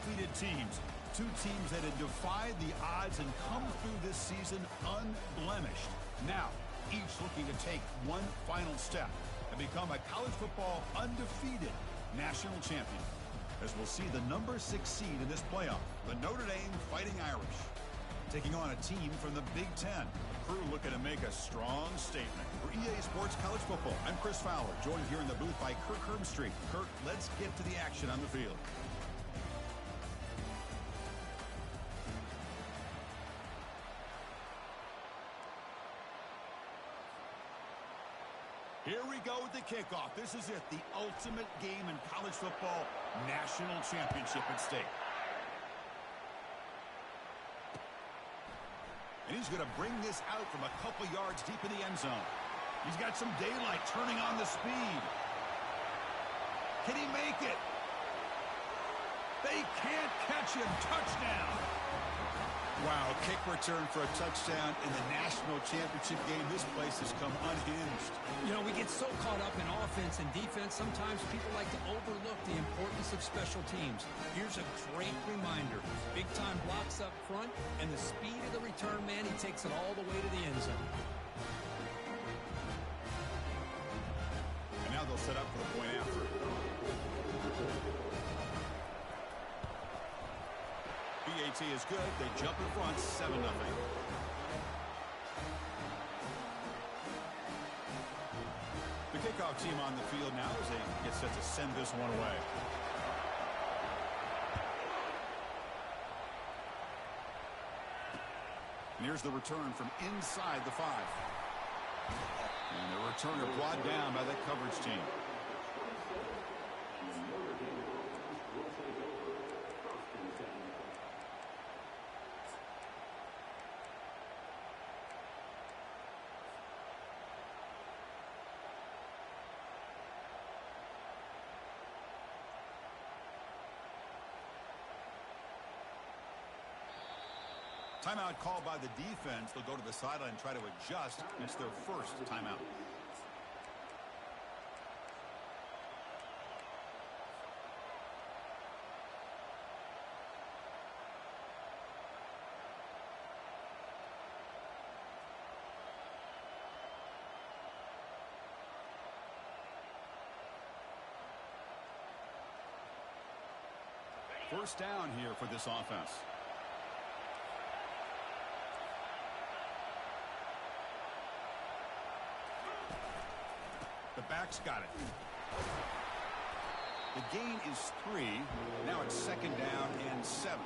undefeated teams. Two teams that had defied the odds and come through this season unblemished. Now, each looking to take one final step and become a college football undefeated national champion. As we'll see the number 6 seed in this playoff, the Notre Dame Fighting Irish, taking on a team from the Big Ten. Crew looking to make a strong statement. For EA Sports College Football, I'm Chris Fowler, joined here in the booth by Kirk Herbstreit. Kirk, let's get to the action on the field. Here we go with the kickoff. This is it, the ultimate game in college football, national championship at stake. And he's going to bring this out from a couple yards deep in the end zone. He's got some daylight turning on the speed. Can he make it? They can't catch him. Touchdown. Wow, kick return for a touchdown in the national championship game. This place has come unhinged. You know, we get so caught up in offense and defense, sometimes people like to overlook the importance of special teams. Here's a great reminder. Big-time blocks up front, and the speed of the return man, he takes it all the way to the end zone. And now they'll set up for the point after. BAT is good. They jump in front, 7-0. The kickoff team on the field now as they get set to send this one away. And here's the return from inside the 5. And the returner brought down by that coverage team. Timeout called by the defense. They'll go to the sideline and try to adjust. It's their first timeout. First down here for this offense. The back's got it. The gain is 3. Now it's 2nd down and 7.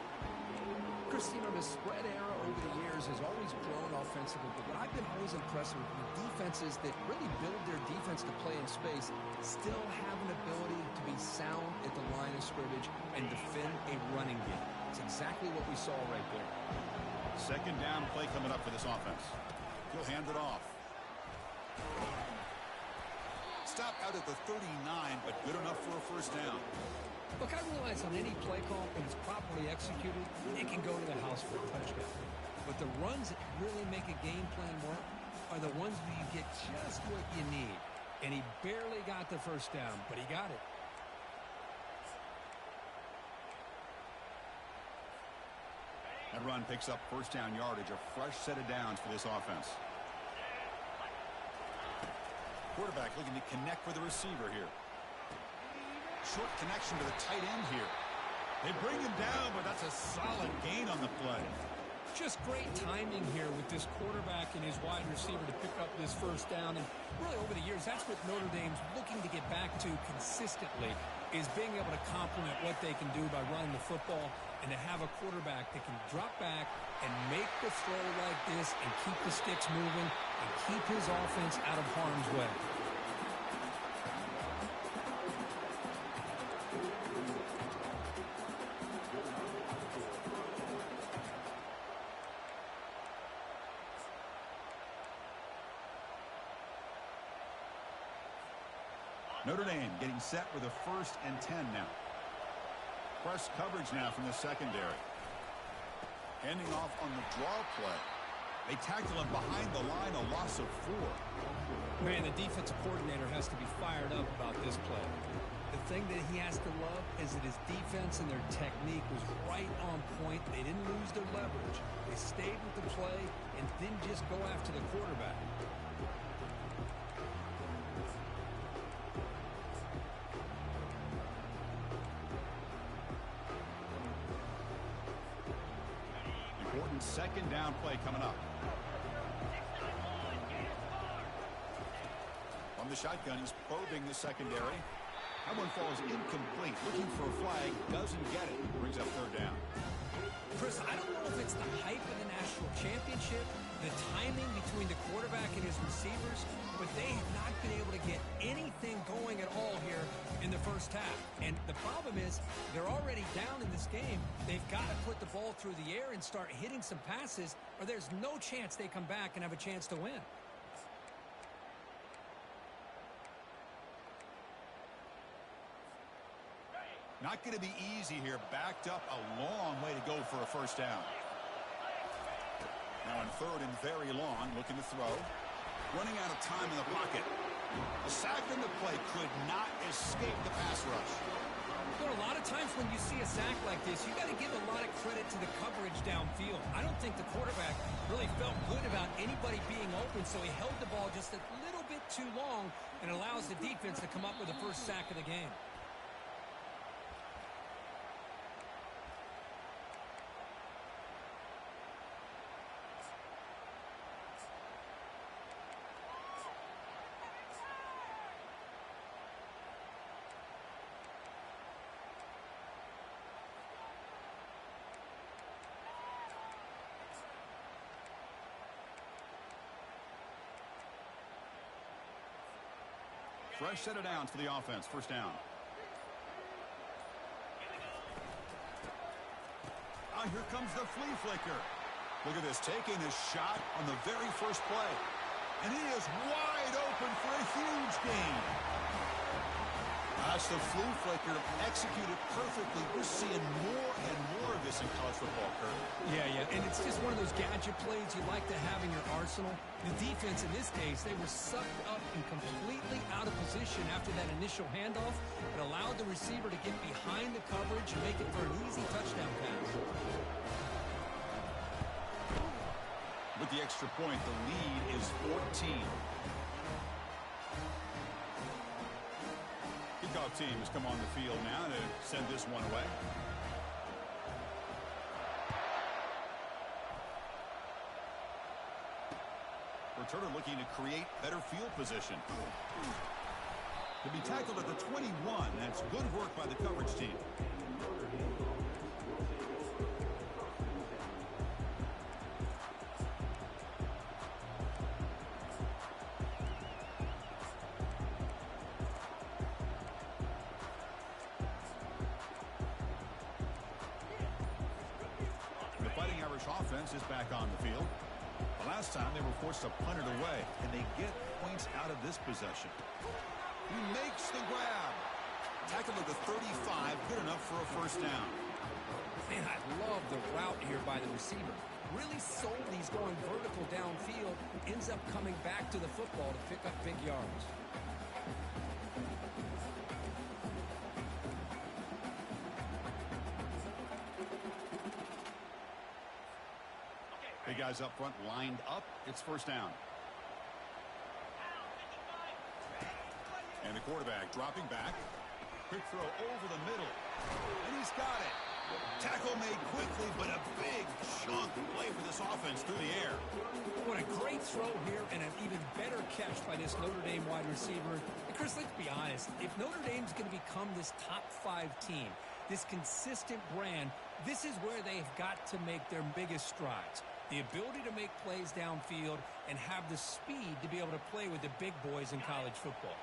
Chris, you know, the spread era over the years has always grown offensively, but what I've been always impressed with defenses that really build their defense to play in space still have an ability to be sound at the line of scrimmage and defend a running game. It's exactly what we saw right there. 2nd down play coming up for this offense. He'll hand it off. Stop out at the 39, but good enough for a first down. Look, I realize on any play call, when it's properly executed, it can go to the house for a touchdown. But the runs that really make a game plan work are the ones where you get just what you need. And he barely got the first down, but he got it. That run picks up first down yardage, a fresh set of downs for this offense. Quarterback looking to connect with the receiver here. Short connection to the tight end here. They bring him down, but that's a solid gain on the play. Just great timing here with this quarterback and his wide receiver to pick up this first down. And really over the years, that's what Notre Dame's looking to get back to consistently, is being able to complement what they can do by running the football and to have a quarterback that can drop back and make the throw like this and keep the sticks moving and keep his offense out of harm's way. Notre Dame getting set with a 1st and 10 now. Press coverage now from the secondary. Handing off on the draw play. They tackle him behind the line, a loss of 4. Man, the defensive coordinator has to be fired up about this play. The thing that he has to love is that his defense and their technique was right on point. They didn't lose their leverage. They stayed with the play and didn't just go after the quarterback. Important second down play coming up. From the shotgun, he's probing the secondary. That one falls incomplete. Looking for a flag, doesn't get it. Brings up third down. Chris, I don't know if it's the hype of the national championship, the timing between the quarterback and his receivers, but they have not been able to get anything going at all here in the first half. And the problem is they're already down in this game. They've got to put the ball through the air and start hitting some passes, or there's no chance they come back and have a chance to win. Not going to be easy here. Backed up a long way to go for a first down. Now in third and very long, looking to throw. Running out of time in the pocket. A sack in the play could not escape the pass rush. You know, a lot of times when you see a sack like this, you got to give a lot of credit to the coverage downfield. I don't think the quarterback really felt good about anybody being open, so he held the ball just a little bit too long and allows the defense to come up with the first sack of the game. Fresh set of downs for the offense. First down. Here comes the flea flicker. Look at this. Taking a shot on the very first play. And he is wide open for a huge gain. That's the flea flicker executed perfectly. We're seeing more and more of this in college football, Kurt. Yeah. And it's just one of those gadget plays you like to have in your arsenal. The defense, in this case, they were sucked up and completely out of position after that initial handoff. It allowed the receiver to get behind the coverage and make it for an easy touchdown pass. With the extra point, the lead is 14. Kickoff team has come on the field now to send this one away. Returner looking to create better field position. To be tackled at the 21, that's good work by the coverage team. The Fighting Irish offense is back on the field. The last time they were forced to punt it away, and they get points out of this possession. He makes the grab. Tackled at the 35, good enough for a first down. Man, I love the route here by the receiver. Really sold he's going vertical downfield. Ends up coming back to the football to pick up big yards. Big guys up front lined up. It's first down. And the quarterback dropping back. Quick throw over the middle. And he's got it. Tackle made quickly, but a big chunk play for this offense through the air. What a great throw here and an even better catch by this Notre Dame wide receiver. And Chris, let's be honest. If Notre Dame's going to become this top 5 team, this consistent brand, this is where they've got to make their biggest strides. The ability to make plays downfield and have the speed to be able to play with the big boys in college football.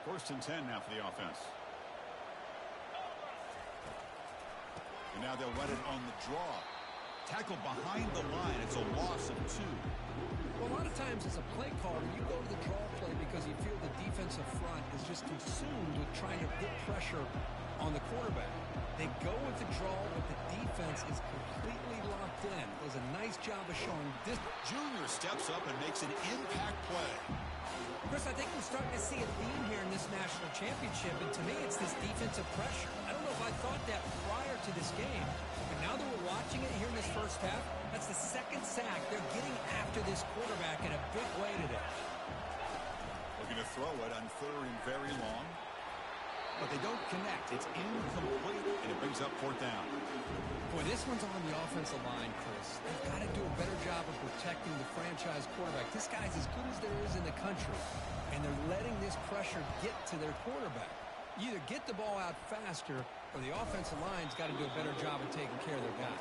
First and 10 now for the offense. And now they'll run it on the draw. Tackle behind the line. It's a loss of 2. Well, a lot of times as a play caller, you go to the draw play because you feel the defensive front is just consumed with trying to put pressure on the quarterback. They go with the draw, but the defense is completely locked in. Does a nice job of showing this. Junior steps up and makes an impact play. Chris, I think we're starting to see a theme here in this national championship, and to me it's this defensive pressure. I don't know if I thought that prior to this game, but now that we're watching it here in this first half, that's the second sack. They're getting after this quarterback in a big way today. Looking to throw it on third and very long. But they don't connect. It's incomplete, and it brings up fourth down. Boy, this one's on the offensive line, Chris. They've got to do a better job of protecting the franchise quarterback. This guy's as good as there is in the country, and they're letting this pressure get to their quarterback. You either get the ball out faster, or the offensive line's got to do a better job of taking care of their guy.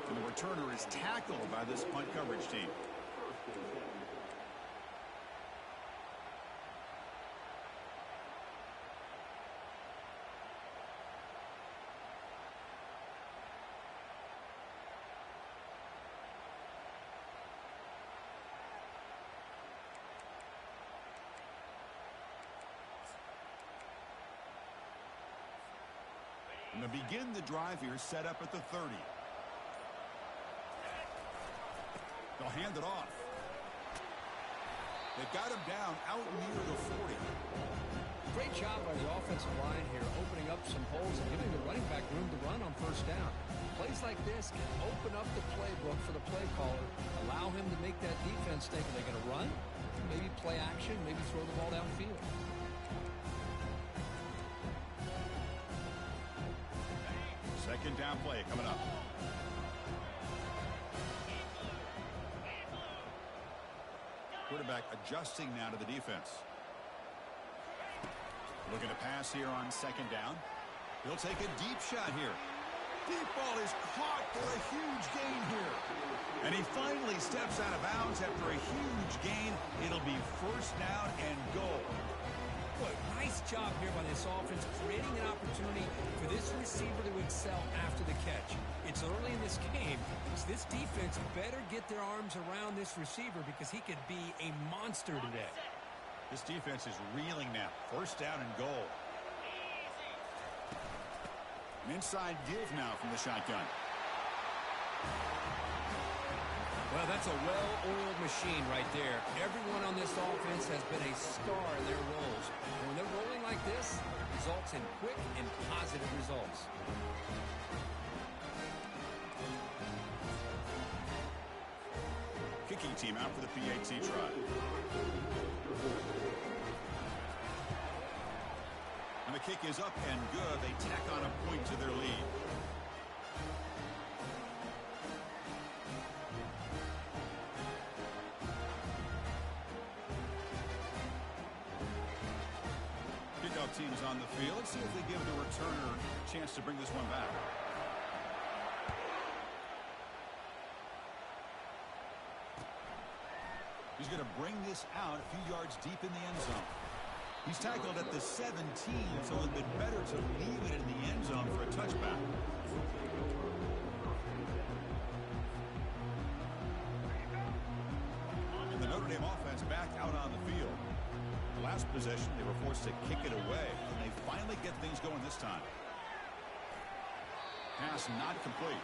And the returner is tackled by this punt coverage team. And to begin the drive here, set up at the 30. They'll hand it off. They've got him down out near the 40. Great job by the offensive line here, opening up some holes and giving the running back room to run on first down. Plays like this can open up the playbook for the play caller, allow him to make that defense think, are they going to run? Maybe play action, maybe throw the ball downfield. Second down play coming up. Quarterback adjusting now to the defense. Looking to pass here on second down. He'll take a deep shot here. Deep ball is caught for a huge gain here. And he finally steps out of bounds after a huge gain. It'll be first down and goal. Boy, nice job here by this offense, creating an opportunity for this receiver to excel after the catch. It's early in this game, so this defense better get their arms around this receiver because he could be a monster today. This defense is reeling now. First down and goal. An inside give now from the shotgun. Well, that's a well-oiled machine right there. Everyone on this offense has been a star in their roles. And when they're rolling like this, it results in quick and positive results. Kicking team out for the PAT try. And the kick is up and good. They tack on a point to their lead. Teams on the field. Let's see if they give the returner a chance to bring this one back. He's going to bring this out a few yards deep in the end zone. He's tackled at the 17, so it would have been better to leave it in the end zone for a touchback. And the Notre Dame offense back out on the field. Last possession, they were forced to kick it away, and they finally get things going this time. Pass not complete.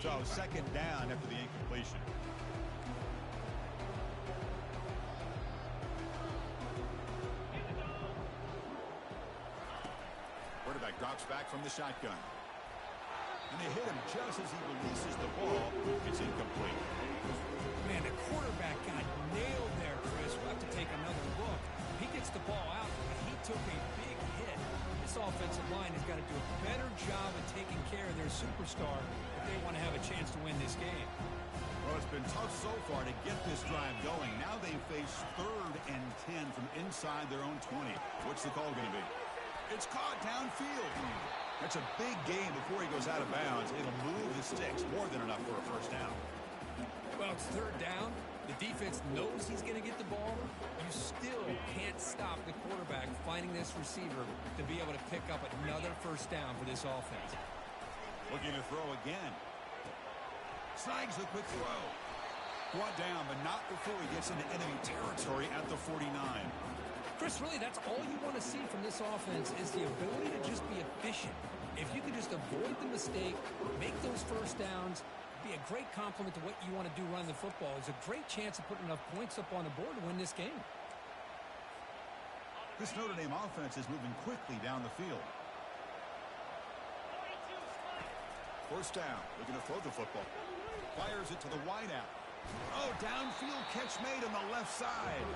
So second down after the incompletion. Quarterback drops back from the shotgun. And they hit him just as he releases the ball. It's incomplete. Man, the quarterback got nailed there, Chris. We'll have to take another look. He gets the ball out, but he took a big hit. This offensive line has got to do a better job of taking care of their superstar if they want to have a chance to win this game. Well, it's been tough so far to get this drive going. Now they face 3rd and 10 from inside their own 20. What's the call going to be? It's caught downfield. That's a big gain before he goes out of bounds. It'll move the sticks more than enough for a first down. Well, it's 3rd down. The defense knows he's going to get the ball. You still can't stop the quarterback finding this receiver to be able to pick up another first down for this offense. Looking to throw again. Snags a quick throw. Brought down, but not before he gets into enemy territory at the 49. Chris, really, that's all you want to see from this offense is the ability to just be efficient. If you can just avoid the mistake, make those first downs, be a great compliment to what you want to do running the football. It's a great chance of putting enough points up on the board to win this game. This Notre Dame offense is moving quickly down the field. First down, looking to throw the football. Fires it to the wideout. Oh, downfield catch made on the left side.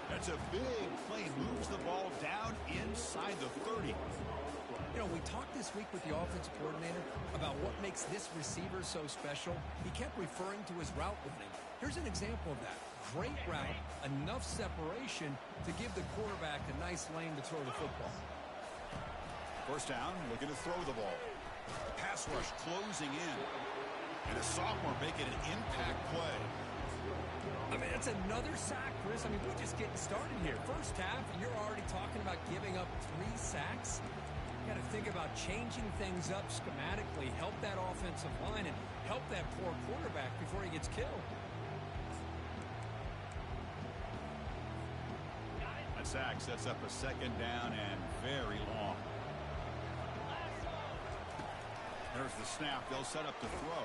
That's a big play. Moves the ball down inside the 30. You know, we talked this week with the offensive coordinator about what makes this receiver so special. He kept referring to his route running. Here's an example of that. Great route, enough separation to give the quarterback a nice lane to throw the football. First down, looking to throw the ball. Pass rush closing in. And a sophomore making an impact play. I mean, that's another sack, Chris. I mean, we're just getting started here. First half, and you're already talking about giving up 3 sacks. You got to think about changing things up schematically, help that offensive line, and help that poor quarterback before he gets killed. That sack sets up a second down and very long. There's the snap. They'll set up the throw.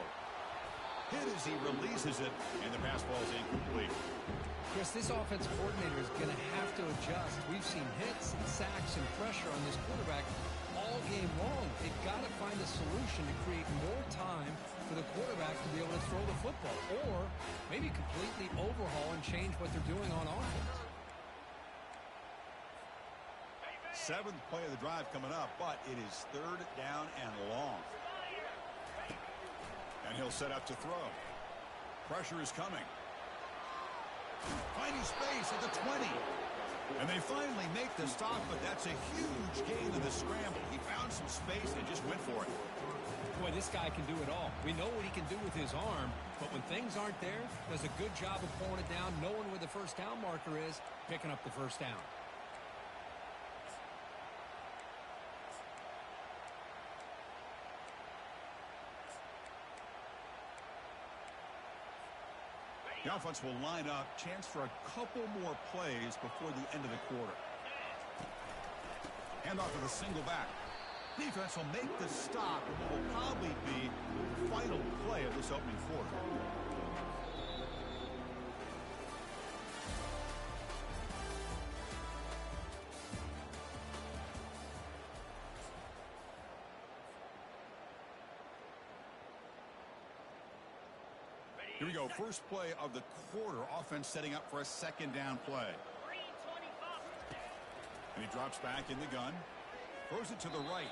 Hit as he releases it, and the pass ball is incomplete. Chris, this offensive coordinator is going to have to adjust. We've seen hits and sacks and pressure on this quarterback all game long. They've got to find a solution to create more time for the quarterback to be able to throw the football, or maybe completely overhaul and change what they're doing on offense. 7th play of the drive coming up, but it is 3rd down and long. And he'll set up to throw. Pressure is coming. Finding space at the 20. And they finally make the stop, but that's a huge gain in the scramble. He found some space and just went for it. Boy, this guy can do it all. We know what he can do with his arm, but when things aren't there, does a good job of pulling it down, knowing where the first down marker is, picking up the first down. The offense will line up. Chance for a couple more plays before the end of the quarter. Hand off to the single back. Defense will make the stop, and what will probably be the final play of this opening quarter. Here we go. First play of the quarter. Offense setting up for a second down play. And he drops back in the gun. Throws it to the right.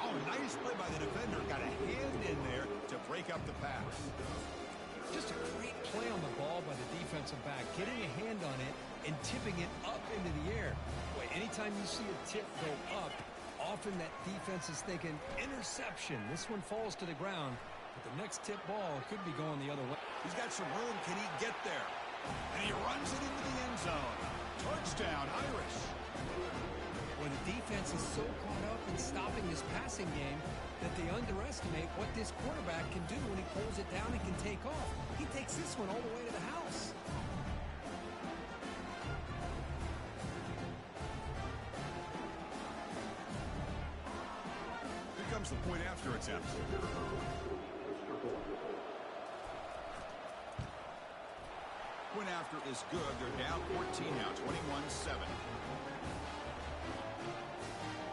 Oh, nice play by the defender. Got a hand in there to break up the pass. Just a great play on the ball by the defensive back. Getting a hand on it and tipping it up into the air. Boy, anytime you see a tip go up, often that defense is thinking interception. This one falls to the ground. But the next tip ball could be going the other way. He's got some room. Can he get there? And he runs it into the end zone. Touchdown, Irish. Well, the defense is so caught up in stopping this passing game that they underestimate what this quarterback can do when he pulls it down and can take off. He takes this one all the way to the house. Here comes the point after attempt. Point after is good. They're down 14 now, 21-7.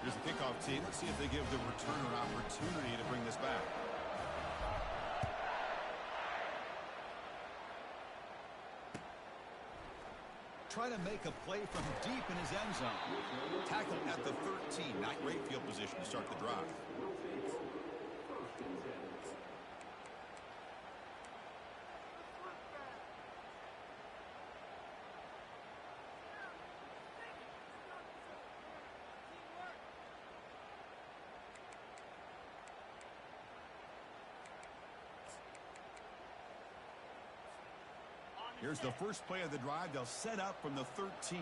Here's the kickoff team. Let's see if they give the returner an opportunity to bring this back. Try to make a play from deep in his end zone. Tackled at the 13. Not great field position to start the drive. Here's the first play of the drive. They'll set up from the 13.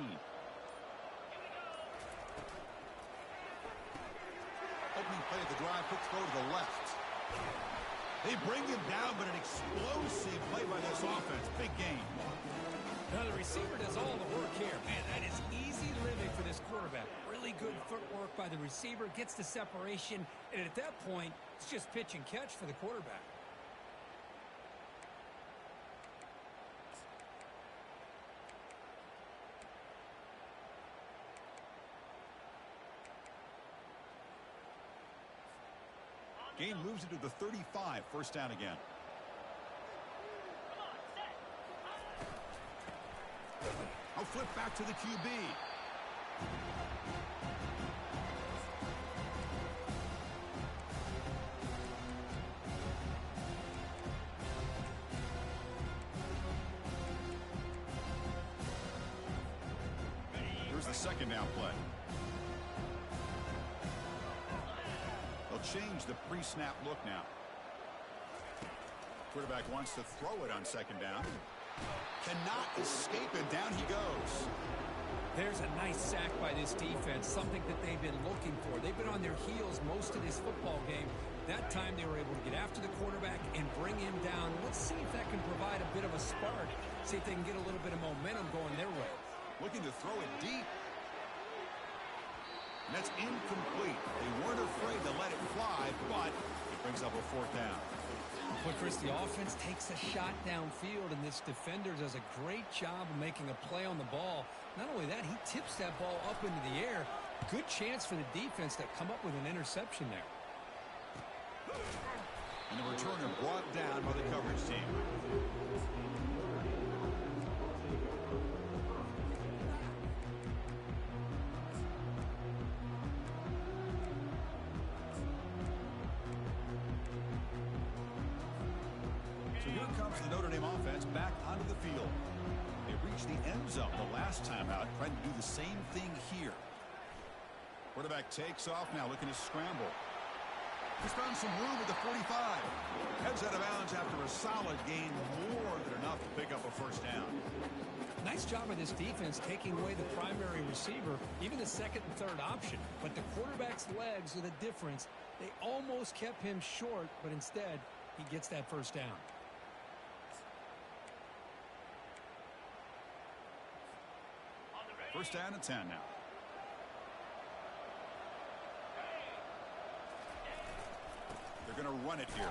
Opening play of the drive, quick throw to the left. They bring him down, but an explosive play by this offense. Big gain. Now the receiver does all the work here. Man, that is easy living for this quarterback. Really good footwork by the receiver, gets the separation, and at that point, it's just pitch and catch for the quarterback. Gain moves into the 35. First down again. I'll flip back to the QB. Here's the second down play. They'll change the pre-snap look now. Quarterback wants to throw it on second down. Cannot escape it. Down he goes. There's a nice sack by this defense, something that they've been looking for. They've been on their heels most of this football game. That time they were able to get after the quarterback and bring him down. Let's see if that can provide a bit of a spark. See if they can get a little bit of momentum going their way. Looking to throw it deep. And that's incomplete. They weren't afraid to let it fly, but it brings up a fourth down. But Chris, the offense takes a shot downfield, and this defender does a great job of making a play on the ball. Not only that, he tips that ball up into the air. Good chance for the defense to come up with an interception there. And the returner brought down by the coverage team. So here comes the Notre Dame offense back onto the field. They reached the end zone the last time out, trying to do the same thing here. Quarterback takes off now, looking to scramble. He's found some room at the 45. Heads out of bounds after a solid gain, more than enough to pick up a first down. Nice job of this defense taking away the primary receiver, even the second and third option. But the quarterback's legs are the difference. They almost kept him short, but instead, he gets that first down. First down and 10 now. They're going to run it here.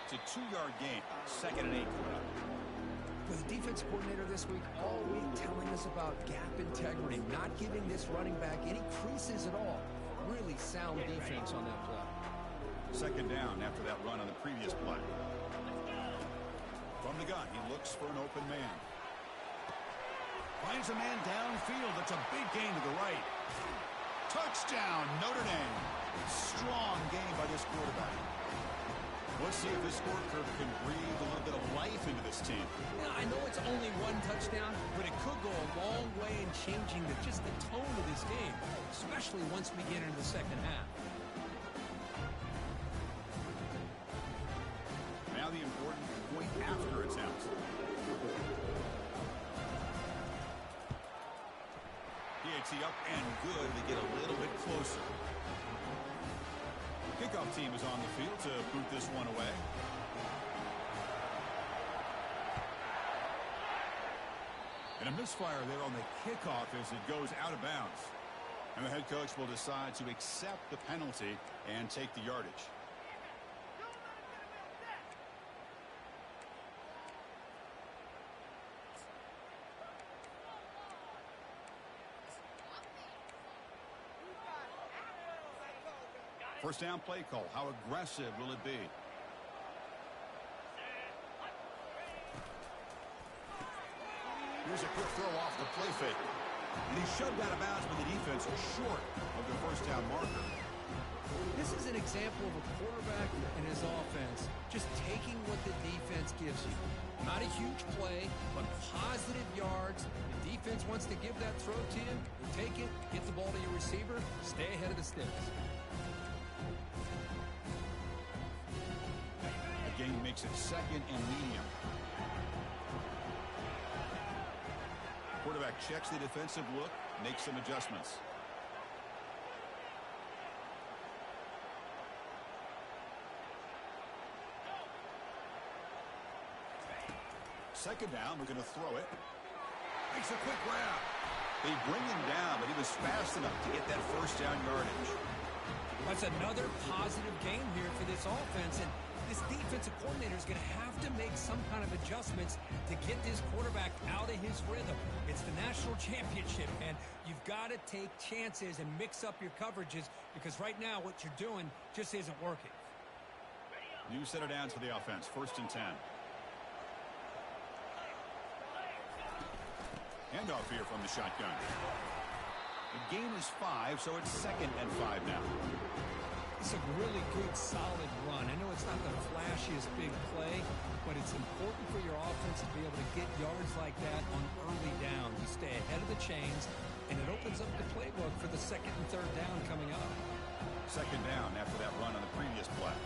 It's a 2-yard gain. Second and 8 coming up. With the defense coordinator this week, all week telling us about gap integrity, not giving this running back any creases at all. Really sound defense on that play. Second down after that run on the previous play. From the gun, he looks for an open man. Finds a man downfield. That's a big gain to the right. Touchdown, Notre Dame. Strong game by this quarterback. Let's see if this score curve can breathe a little bit of life into this team. Yeah, I know it's only one touchdown, but it could go a long way in changing just the tone of this game, especially once we get into the second half. Now the important point after attempt. PAT up and good to get a little bit closer. Kickoff team is on the field to boot this one away. And a misfire there on the kickoff as it goes out of bounds. And the head coach will decide to accept the penalty and take the yardage. First down play call. How aggressive will it be? Here's a quick throw off the play fake. And he's shoved out of bounds by the defense short of the first down marker. This is an example of a quarterback and his offense just taking what the defense gives you. Not a huge play, but positive yards. The defense wants to give that throw to you. You take it, get the ball to your receiver, stay ahead of the sticks. The game makes it second and medium. Quarterback checks the defensive look, makes some adjustments. Second down, we're going to throw it. Makes a quick grab. They bring him down, but he was fast enough to get that first down yardage. That's another positive game here for this offense, and this defensive coordinator is going to have to make some kind of adjustments to get this quarterback out of his rhythm. It's the national championship, and you've got to take chances and mix up your coverages because right now what you're doing just isn't working. New center downs for the offense, 1st and 10. Handoff here from the shotgun. The gain is 5, so it's 2nd and 5 now. It's a really good, solid run. I know it's not the flashiest big play, but it's important for your offense to be able to get yards like that on early down. You stay ahead of the chains, and it opens up the playbook for the 2nd and 3rd down coming up. 2nd down after that run on the previous play.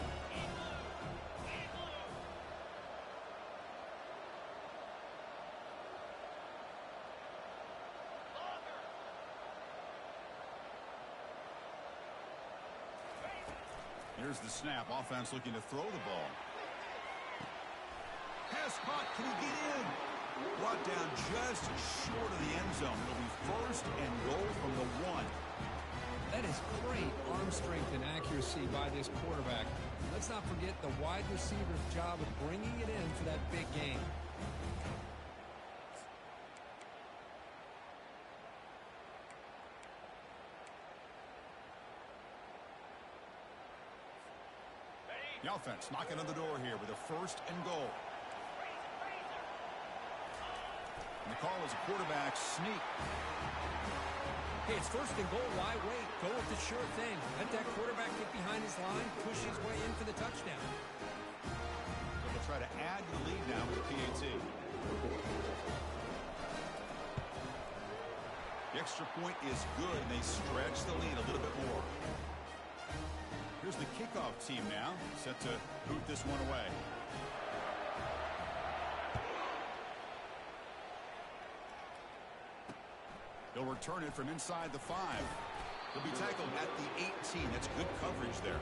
Here's the snap. Offense looking to throw the ball. Pass caught. Can he get in? Brought down just short of the end zone. It'll be 1st and goal from the 1. That is great arm strength and accuracy by this quarterback. Let's not forget the wide receiver's job of bringing it in for that big game. The offense knocking on the door here with a 1st and goal. And the call is a quarterback sneak. Hey, it's 1st and goal. Why wait? Go with the sure thing. Let that quarterback get behind his line, push his way in for the touchdown. So they'll try to add to the lead now with the PAT. The extra point is good, and they stretch the lead a little bit more. Here's the kickoff team now, set to boot this one away. He'll return it from inside the 5. He'll be tackled at the 18. That's good coverage there.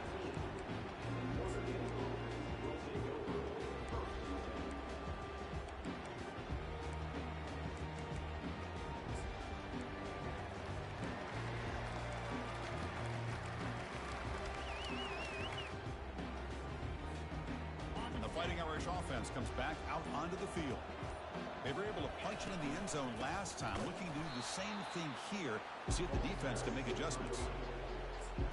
Fighting Irish offense comes back out onto the field. They were able to punch it in the end zone last time, looking to do the same thing here to see if the defense can make adjustments.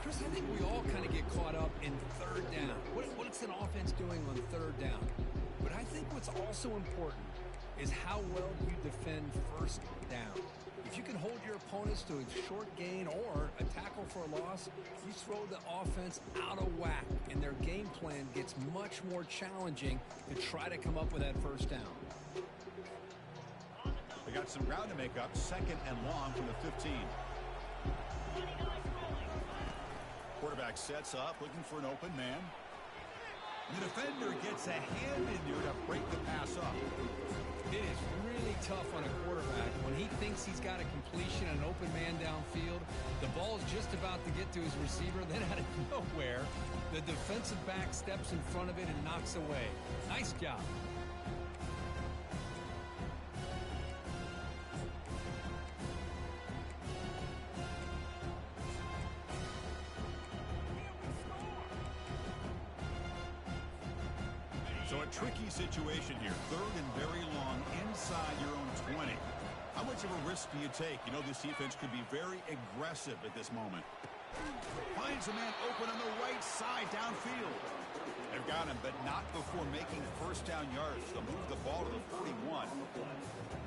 Chris, I think we all kind of get caught up in 3rd down. What's an offense doing on 3rd down? But I think what's also important is how well you defend 1st down. If you can hold your opponents to a short gain or a tackle for a loss, you throw the offense out of whack, and their game plan gets much more challenging to try to come up with that 1st down. They got some ground to make up, 2nd and long from the 15. Quarterback sets up, looking for an open man. The defender gets a hand in there to break the pass up. It is really tough on a quarterback when he thinks he's got a completion and an open man downfield. The ball is just about to get to his receiver. Then out of nowhere, the defensive back steps in front of it and knocks away. Nice job. So a tricky situation here. 3rd and very long inside your own 20. How much of a risk do you take? You know this defense could be very aggressive at this moment. Finds a man open on the right side downfield. They've got him, but not before making 1st down yards. They'll move the ball to the 41.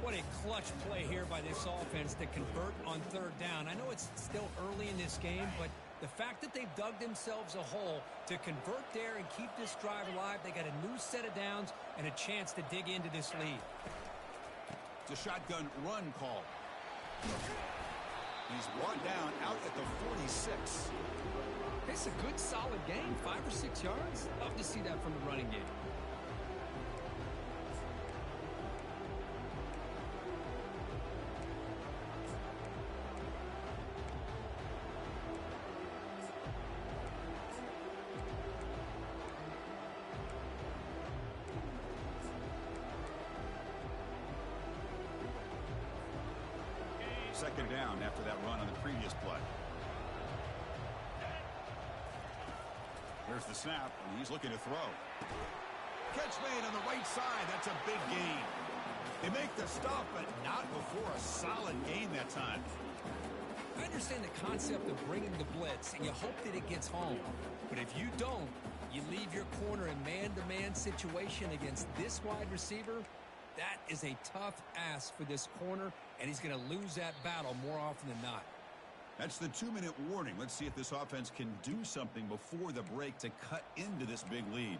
What a clutch play here by this offense to convert on 3rd down. I know it's still early in this game, but the fact that they've dug themselves a hole to convert there and keep this drive alive, they got a new set of downs and a chance to dig into this lead. It's a shotgun run call. He's brought down out at the 46. It's a good, solid game, 5 or 6 yards. Love to see that from the running game. Second down after that run on the previous play. Here's the snap, and he's looking to throw. Catch made on the right side. That's a big gain. They make the stop, but not before a solid gain that time. I understand the concept of bringing the blitz, and you hope that it gets home. But if you don't, you leave your corner in man-to-man situation against this wide receiver. That is a tough ask for this corner, and he's going to lose that battle more often than not. That's the 2-minute warning. Let's see if this offense can do something before the break to cut into this big lead.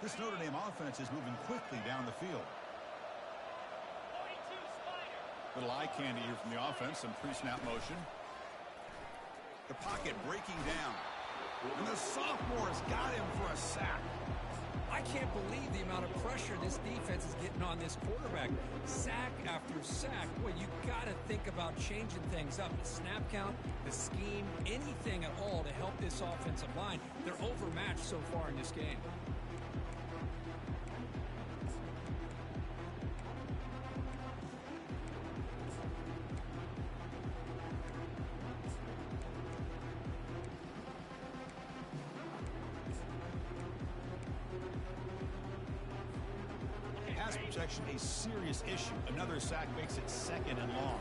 This Notre Dame offense is moving quickly down the field. Little eye candy here from the offense, some pre-snap motion. The pocket breaking down. And the sophomore's got him for a sack. I can't believe the amount of pressure this defense is getting on this quarterback. Sack after sack. Boy, you got to think about changing things up. The snap count, the scheme, anything at all to help this offensive line. They're overmatched so far in this game. Pass protection a serious issue. Another sack makes it second and long.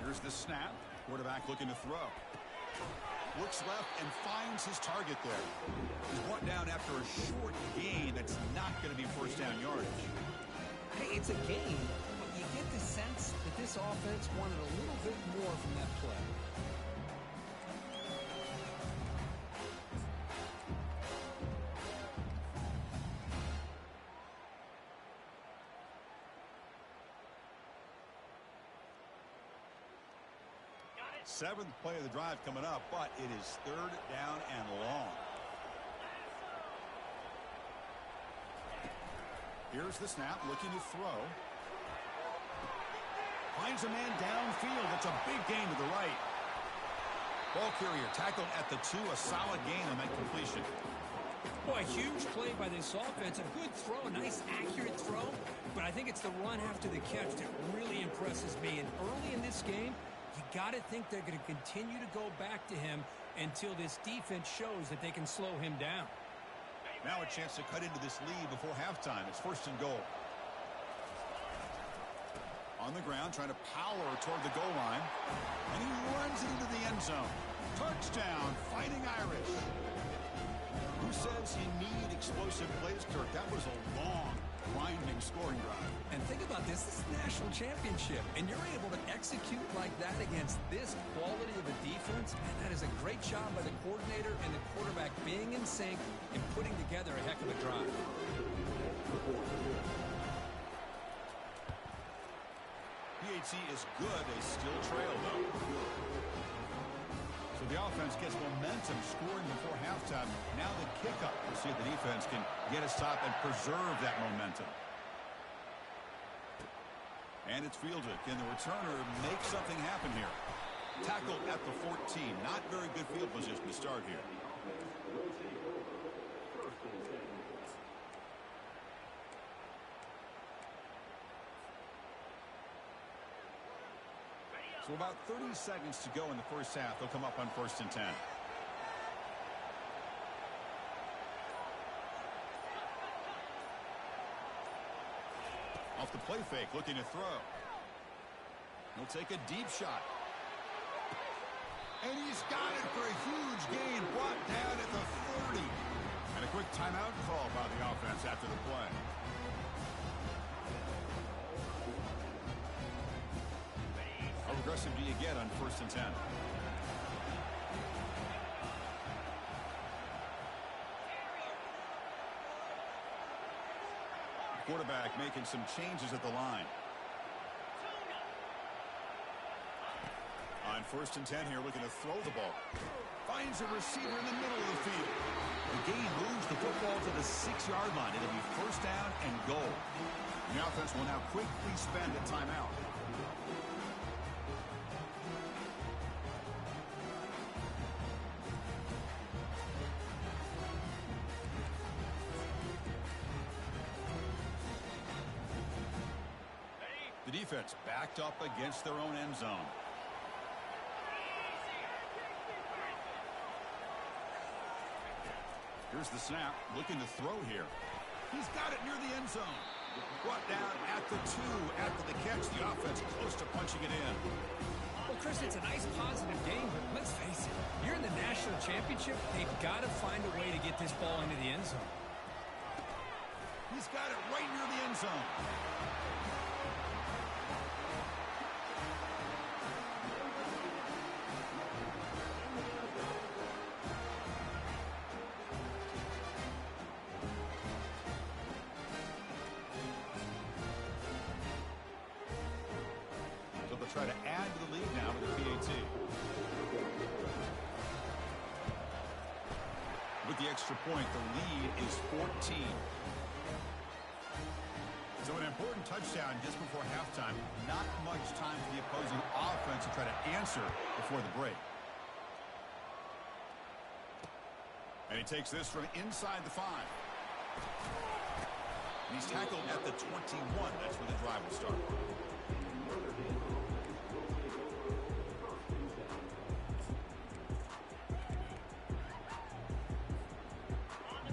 Here's the snap. Quarterback looking to throw. Looks left and finds his target there. He's brought down after a short gain that's not going to be first down yardage. Hey, it's a game, but you get the sense that this offense wanted a little bit more from that play. Seventh play of the drive coming up, but it is third down and long. Here's the snap, looking to throw. Finds a man downfield. It's a big gain to the right. Ball carrier tackled at the 2. A solid gain on that completion. Boy, a huge play by this offense. A good throw, a nice accurate throw. But I think it's the run after the catch that really impresses me. And early in this game, you got to think they're going to continue to go back to him until this defense shows that they can slow him down. Now a chance to cut into this lead before halftime. It's first and goal. On the ground, trying to power toward the goal line. And he runs it into the end zone. Touchdown, Fighting Irish. Who says you need explosive plays, Kirk? That was a long, grinding scoring drive. And think about this. This is the national championship. And you're able to execute like that against this quality of a defense. And that is a great job by the coordinator and the quarterback being in sync and putting together a heck of a drive. PAT is good. They still trail, though. So the offense gets momentum scoring before halftime. Now the kickoff. We'll see if the defense can get a stop and preserve that momentum. And it's fielded. Can the returner make something happen here? Tackled at the 14. Not very good field position to start here. So about 30 seconds to go in the first half. They'll come up on 1st and 10. Off the play fake, looking to throw. He'll take a deep shot. And he's got it for a huge gain, brought down at the 30. And a quick timeout call by the offense after the play. How aggressive do you get on 1st and 10? Quarterback making some changes at the line. On 1st and 10 here, looking to throw the ball. Finds a receiver in the middle of the field. The gain moves the football to the 6-yard line. It'll be first down and goal. The offense will now quickly spend a timeout. defense backed up against their own end zone. Here's the snap, looking to throw here. He's got it near the end zone. Brought down at the 2 after the catch. The offense close to punching it in. Well, Chris, it's a nice positive game, but let's face it. You're in the national championship. They've got to find a way to get this ball into the end zone. He's got it right near the end zone. So they'll try to add to the lead now with the PAT. With the extra point, the lead is 14. So an important touchdown just before halftime. Not much time for the opposing offense to try to answer before the break. And he takes this from inside the 5. And he's tackled at the 21. That's where the drive will start.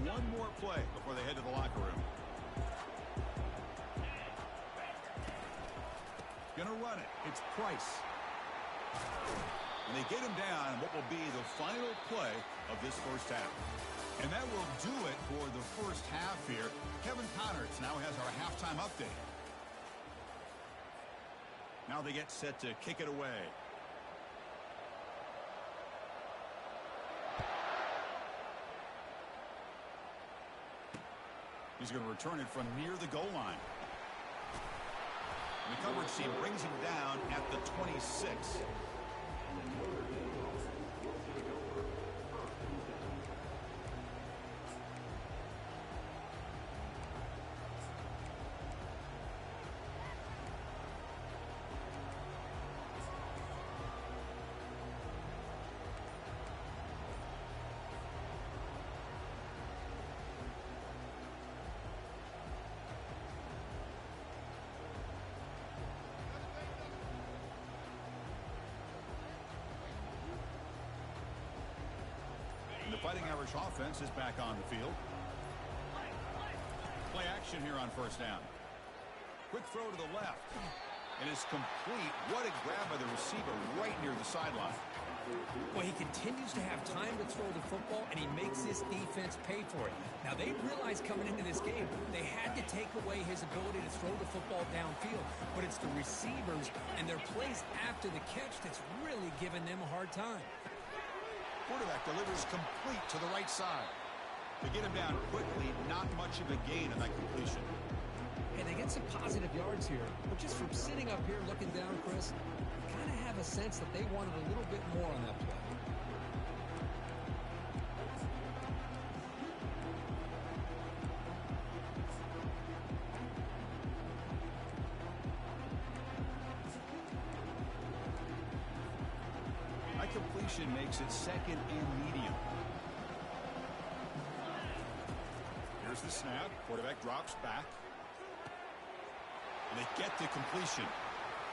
One more play before they head to the locker room. Gonna run it. It's Price. And they get him down what will be the final play of this first half. And that will do it for the first half here. Kevin Connors now has our halftime update. Now they get set to kick it away. He's going to return it from near the goal line. And the coverage team brings him down at the 26. The Fighting Irish offense is back on the field. Play action here on first down. Quick throw to the left. And it's complete. What a grab by the receiver right near the sideline. Well, he continues to have time to throw the football, and he makes this defense pay for it. Now, they realized coming into this game they had to take away his ability to throw the football downfield. But it's the receivers and their plays after the catch that's really giving them a hard time. Quarterback delivers complete to the right side. To get him down quickly, not much of a gain on that completion. Hey, they get some positive yards here, but just from sitting up here looking down, Chris, you kind of have a sense that they wanted a little bit more on that play. Completion makes it second and medium. Here's the snap. Quarterback drops back. And they get the completion.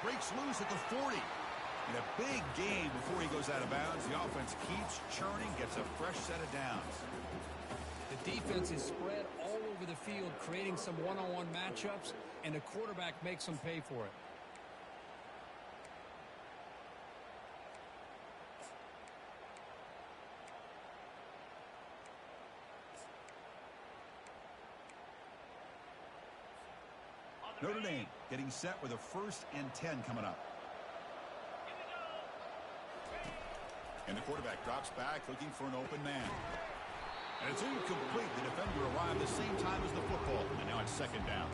Breaks loose at the 40. And a big gain before he goes out of bounds. The offense keeps churning, gets a fresh set of downs. The defense is spread all over the field, creating some one-on-one matchups, and the quarterback makes them pay for it. Notre Dame getting set with a 1st and 10 coming up. And the quarterback drops back looking for an open man. And it's incomplete. The defender arrived the same time as the football. And now it's second down.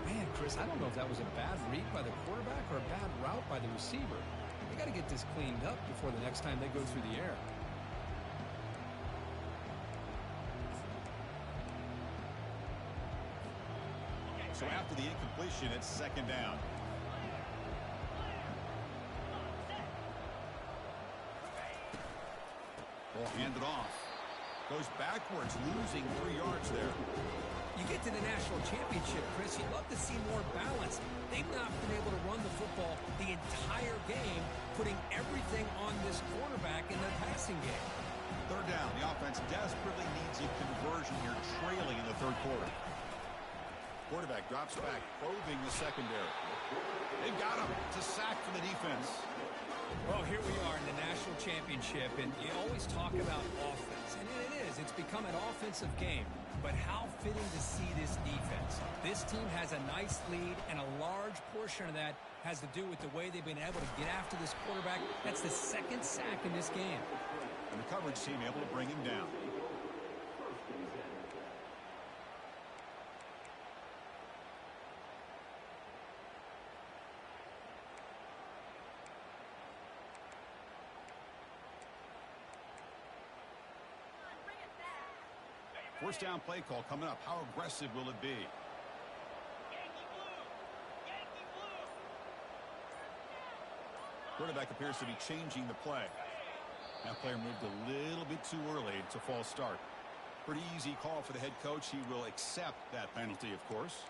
Man, Chris, I don't know if that was a bad read by the quarterback or a bad route by the receiver. They got to get this cleaned up before the next time they go through the air. So after the incompletion, it's second down. Ball handed off. Goes backwards, losing 3 yards there. You get to the national championship, Chris, you'd love to see more balance. They've not been able to run the football the entire game, putting everything on this quarterback in their passing game. Third down. The offense desperately needs a conversion here, trailing in the third quarter. Quarterback drops back, probing the secondary. They've got him. It's a sack for the defense. Well, here we are in the national championship, and you always talk about offense, and it is. It's become an offensive game. But how fitting to see this defense. This team has a nice lead, and a large portion of that has to do with the way they've been able to get after this quarterback. That's the second sack in this game. And the coverage team able to bring him down. First down play call coming up. How aggressive will it be? Quarterback appears to be changing the play. That player moved a little bit too early. It's a false start. Pretty easy call for the head coach. He will accept that penalty, of course.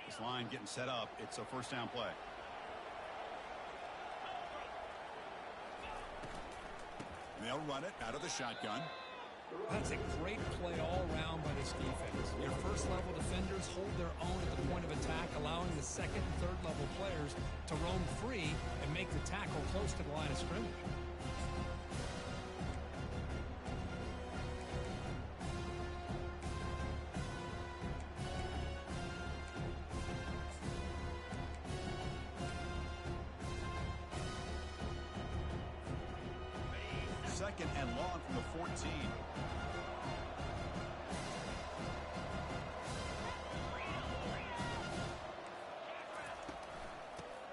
This line getting set up. It's a first down play. They'll run it out of the shotgun. That's a great play all around by this defense. Your first-level defenders hold their own at the point of attack, allowing the second and third-level players to roam free and make the tackle close to the line of scrimmage. Second and long from the 14.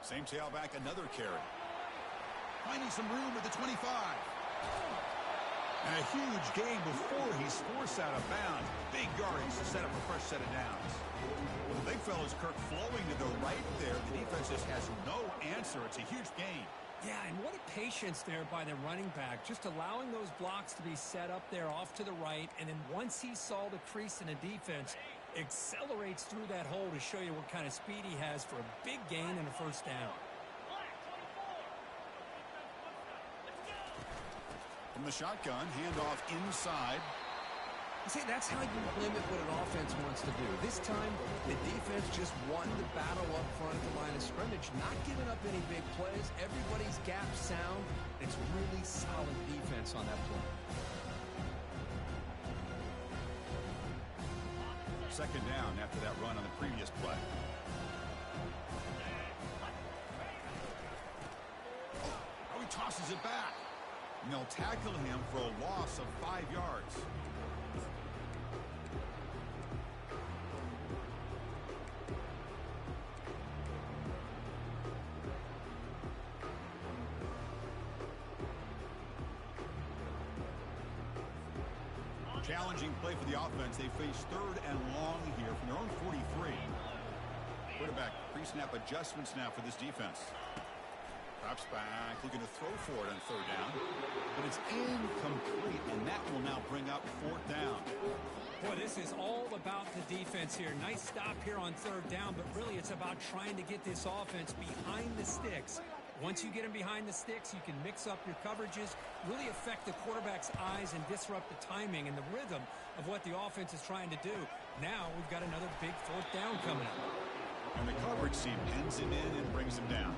Same tailback, another carry. Finding some room at the 25. And a huge gain before he's forced out of bounds. Big yardage to set up a fresh set of downs. Well, the big fella's Kirk flowing to the right there. The defense just has no answer. It's a huge gain. Yeah, and what a patience there by the running back, just allowing those blocks to be set up there off to the right, and then once he saw the crease in the defense, accelerates through that hole to show you what kind of speed he has for a big gain and a first down. From the shotgun, handoff inside. See, that's how you limit what an offense wants to do. This time, the defense just won the battle up front at the line of scrimmage, not giving up any big plays. Everybody's gap sound. It's really solid defense on that play. Second down after that run on the previous play. Oh, he tosses it back. And they'll tackle him for a loss of 5 yards. Challenging play for the offense. They face third and long here from their own 43. Quarterback pre-snap adjustments now for this defense. Drops back, looking to throw for it on third down. But it's incomplete, and that will now bring up fourth down. Boy, this is all about the defense here. Nice stop here on third down, but really it's about trying to get this offense behind the sticks. Once you get them behind the sticks, you can mix up your coverages, really affect the quarterback's eyes and disrupt the timing and the rhythm of what the offense is trying to do. Now we've got another big fourth down coming up. And the coverage team pins him in and brings him down.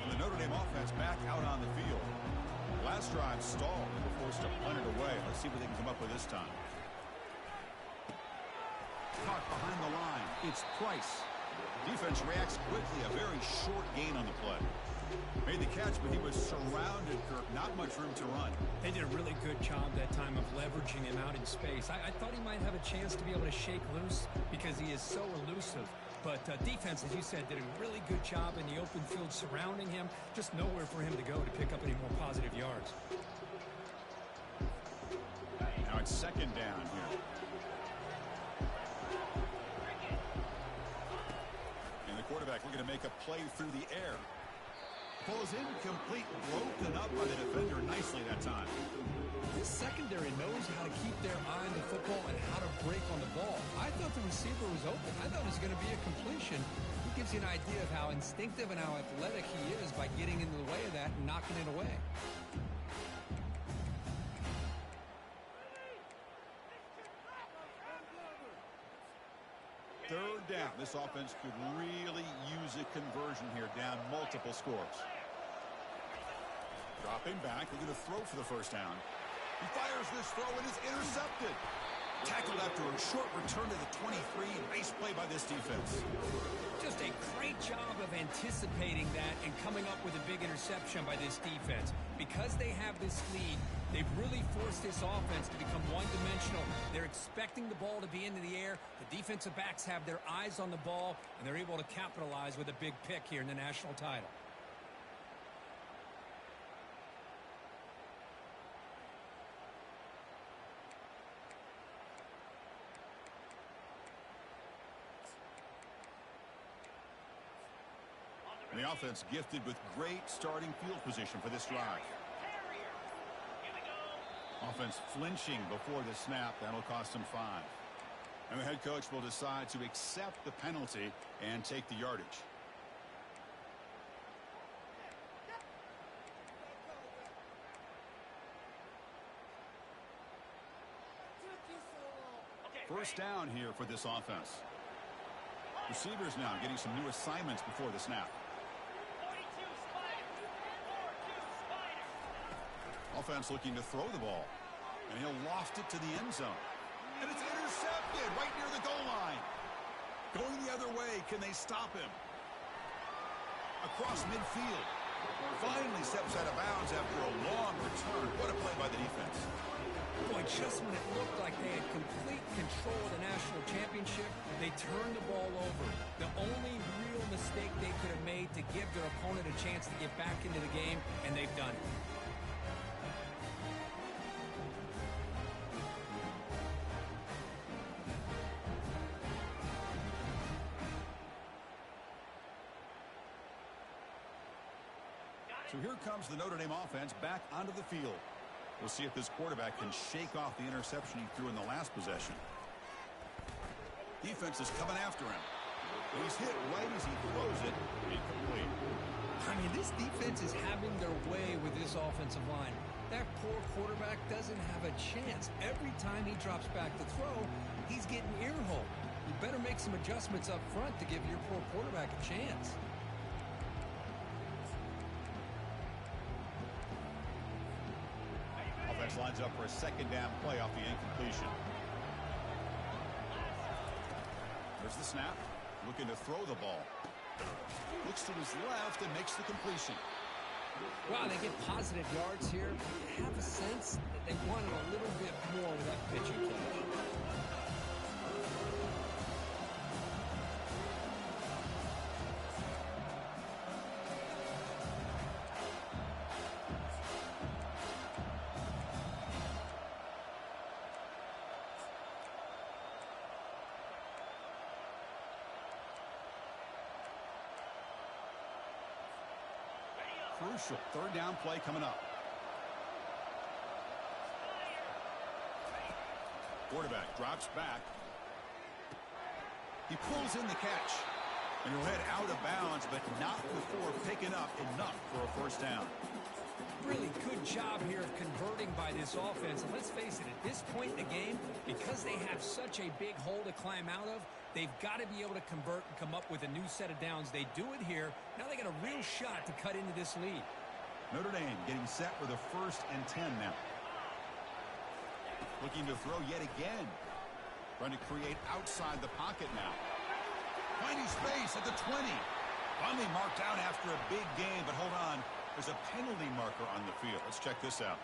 And the Notre Dame offense back out on the field. Last drive stalled. They were forced to punt it away. Let's see what they can come up with this time. Caught behind the line. It's Price. Defense reacts quickly. A very short gain on the play. Made the catch, but he was surrounded, Kirk. Not much room to run. They did a really good job that time of leveraging him out in space. I thought he might have a chance to be able to shake loose because he is so elusive. But defense, as you said, did a really good job in the open field surrounding him. Just nowhere for him to go to pick up any more positive yards. Now it's second down here. quarterback looking to make a play through the air. Ball is incomplete, broken up by the defender nicely that time. This secondary knows how to keep their eye on the football and how to break on the ball. I thought the receiver was open. I thought it was going to be a completion. It gives you an idea of how instinctive and how athletic he is by getting into the way of that and knocking it away. Third down. This offense could really use a conversion here, down multiple scores. Dropping back, looking to throw for the first down. He fires this throw and is intercepted. Tackled after a short return to the 23. Nice play by this defense. Just a great job of anticipating that and coming up with a big interception by this defense. Because they have this lead, they've really forced this offense to become one-dimensional. They're expecting the ball to be into the air. The defensive backs have their eyes on the ball, and they're able to capitalize with a big pick here in the national title. And the offense gifted with great starting field position for this drive. Offense flinching before the snap. That'll cost them 5. And the head coach will decide to accept the penalty and take the yardage. First down here for this offense. Receivers now getting some new assignments before the snap. Offense looking to throw the ball. And he'll loft it to the end zone. And it's intercepted right near the goal line. Going the other way. Can they stop him? Across midfield. Finally steps out of bounds after a long return. What a play by the defense. Boy, just when it looked like they had complete control of the national championship, they turned the ball over. The only real mistake they could have made to give their opponent a chance to get back into the game, and they've done it. So here comes the Notre Dame offense back onto the field. We'll see if this quarterback can shake off the interception he threw in the last possession. Defense is coming after him. He's hit right as he throws it. Incomplete. I mean, this defense is having their way with this offensive line. That poor quarterback doesn't have a chance. Every time he drops back to throw, he's getting earholed. You better make some adjustments up front to give your poor quarterback a chance. Offense lines up for a second down play off the incompletion. There's the snap. Looking to throw the ball. Looks to his left and makes the completion. Wow, they get positive yards here. You have a sense that they wanted a little bit more with that pitch and catch. Crucial third down play coming up. Quarterback drops back. He pulls in the catch. And he'll head out of bounds, but not before picking up enough for a first down. Really good job here of converting by this offense. And let's face it, at this point in the game, because they have such a big hole to climb out of, they've got to be able to convert and come up with a new set of downs. They do it here. Now they got a real shot to cut into this lead. Notre Dame getting set for the 1st and 10 now. Looking to throw yet again. Trying to create outside the pocket now. Finding space at the 20. Finally marked out after a big game, but hold on. There's a penalty marker on the field. Let's check this out.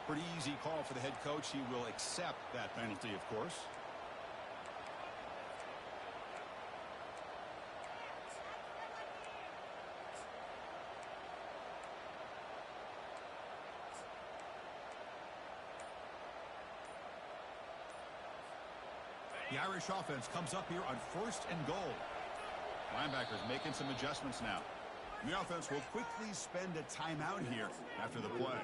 Pretty easy call for the head coach. He will accept that penalty, of course. The Irish offense comes up here on 1st and goal. Linebackers making some adjustments now. The offense will quickly spend a timeout here after the play.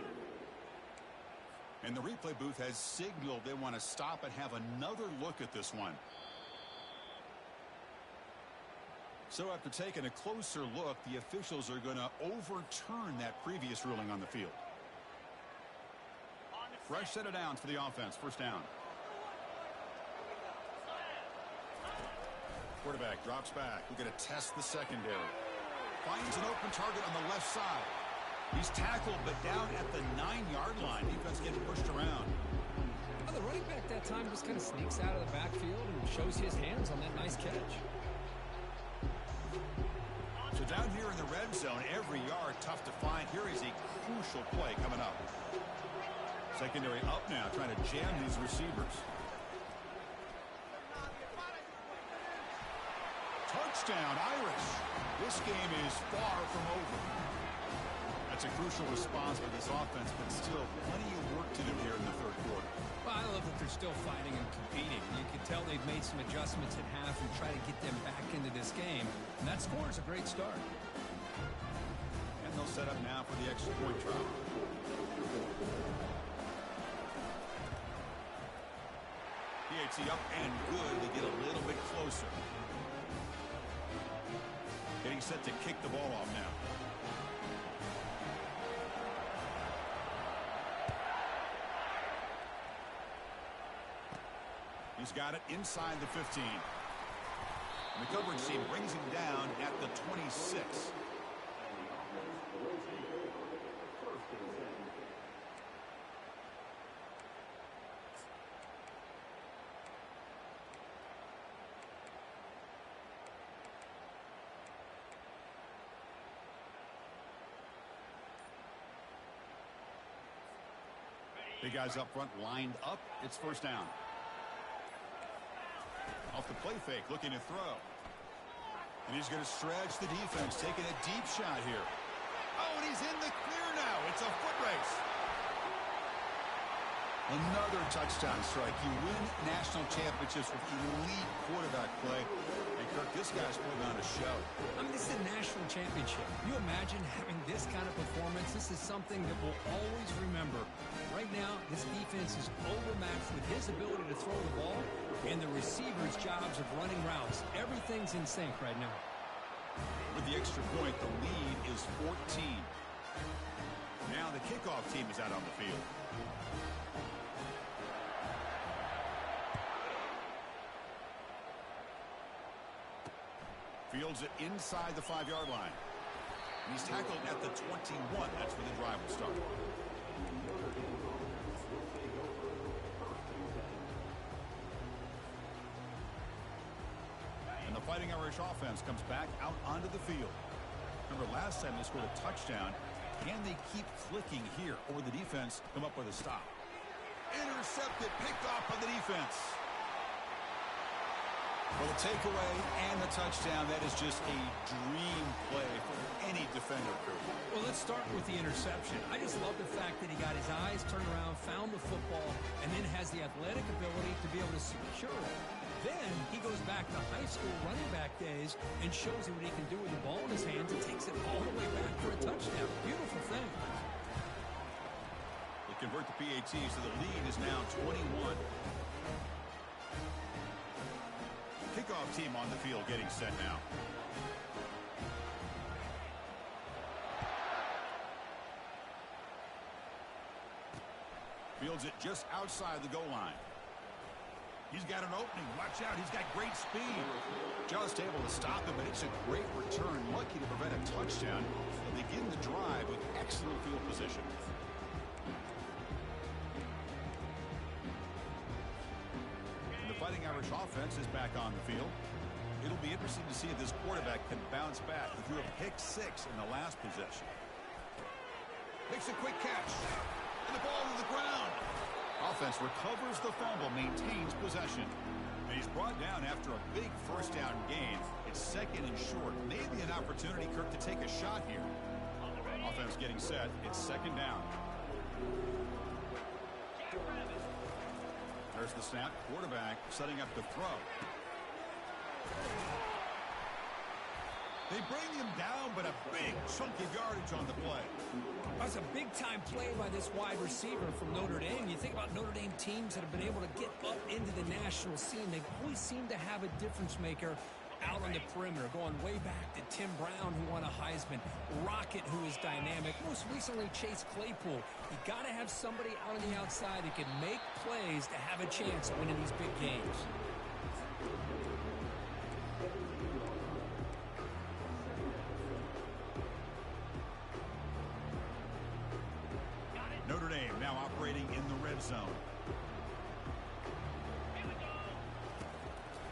And the replay booth has signaled they want to stop and have another look at this one. So after taking a closer look, the officials are going to overturn that previous ruling on the field. Fresh set of downs for the offense. First down. Quarterback drops back. We're going to test the secondary. Finds an open target on the left side. He's tackled, but down at the 9-yard line. Defense getting pushed around. Well, the running back that time just kind of sneaks out of the backfield and shows his hands on that nice catch. So down here in the red zone, every yard tough to find. Here is a crucial play coming up. Secondary up now, trying to jam these receivers. Touchdown, Irish. This game is far from over. That's a crucial response for this offense, but still plenty of work to do here in the third quarter. Well, I love that they're still fighting and competing. You can tell they've made some adjustments at half and try to get them back into this game. And that score is a great start. And they'll set up now for the extra point try. PAT up and good. They get a little bit closer. Getting set to kick the ball off now. He's got it inside the 15. And the coverage team brings him down at the 26. Big guys up front lined up. It's first down. Off the play fake, looking to throw. And he's going to stretch the defense, taking a deep shot here. Oh, and he's in the clear now. It's a foot race. Another touchdown strike. You win national championships with elite quarterback play. And Kirk, this guy's putting on a show. I mean, this is a national championship. You imagine having this kind of performance? This is something that we'll always remember. Right now, this defense is overmatched with his ability to throw the ball and the receivers' jobs of running routes. Everything's in sync right now. With the extra point, the lead is 14. Now the kickoff team is out on the field. Fields it inside the 5-yard line. He's tackled at the 21. That's where the drive will start. And the Fighting Irish offense comes back out onto the field. Remember, last time they scored a touchdown. Can they keep clicking here, or the defense come up with a stop? Intercepted, picked off by the defense. Well, the takeaway and the touchdown, that is just a dream play for any defender crew. Well, let's start with the interception. I just love the fact that he got his eyes turned around, found the football, and then has the athletic ability to be able to secure it. Then he goes back to high school running back days and shows you what he can do with the ball in his hands and takes it all the way back for a touchdown. Beautiful thing. They convert the PAT, so the lead is now 21. Kickoff team on the field getting set now. Fields it just outside the goal line. He's got an opening. Watch out. He's got great speed. Just able to stop him, but it's a great return. Lucky to prevent a touchdown. They begin the drive with excellent field position. And the Fighting Irish offense is back on the field. It'll be interesting to see if this quarterback can bounce back. He threw a pick 6 in the last possession. Makes a quick catch. And the ball to the ground. Offense recovers the fumble, maintains possession. And he's brought down after a big first down gain. It's second and short. Maybe an opportunity, Kirk, to take a shot here. Offense getting set. It's second down. There's the snap. Quarterback setting up the throw. They bring him down, but a big chunk of yardage on the play. That's a big-time play by this wide receiver from Notre Dame. You think about Notre Dame teams that have been able to get up into the national scene. They always seem to have a difference maker out on the perimeter, going way back to Tim Brown, who won a Heisman, Rocket, who is dynamic, most recently Chase Claypool. You got to have somebody out on the outside who can make plays to have a chance of winning these big games. Notre Dame now operating in the red zone.